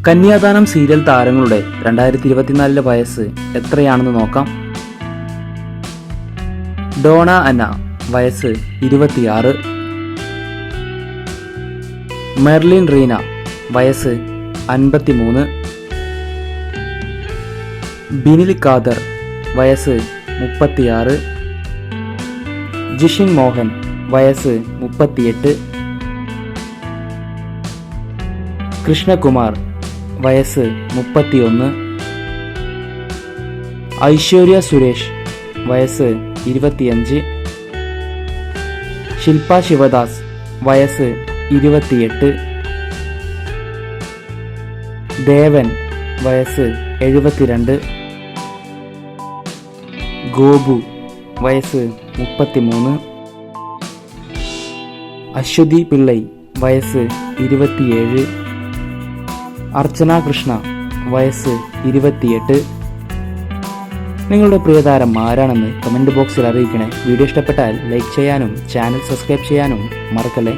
കന്യാദാനം serial താരങ്ങളുടെ 2024 വയസ്സ് എത്രയാണെന്ന് നോക്കാം. ഡോണ അന്ന വയസ്സ് 26, മെർലിൻ റീന വയസ്സ് 53, ബിനിൽ ഖാദർ വയസ്സ് 36, ജിഷിൻ മോഹൻ വയസ്സ് 38, കൃഷ്ണകുമാർ വയസ്സ് 31, ഐശ്വര്യ സുരേഷ് വയസ്സ് 25, ശില്പ ശിവദാസ് വയസ്സ് 28, ദേവൻ വയസ്സ് 72, ഗോപു വയസ്സ് 33, അശ്വതി പിള്ളൈ വയസ്സ് 27, അർച്ചന കൃഷ്ണ വയസ്സ് 28. നിങ്ങളുടെ പ്രിയതാരം ആരാണെന്ന് കമൻറ്റ് ബോക്സിൽ അറിയിക്കണേ. വീഡിയോ ഇഷ്ടപ്പെട്ടാൽ ലൈക്ക് ചെയ്യാനും ചാനൽ സബ്സ്ക്രൈബ് ചെയ്യാനും മറക്കല്ലേ.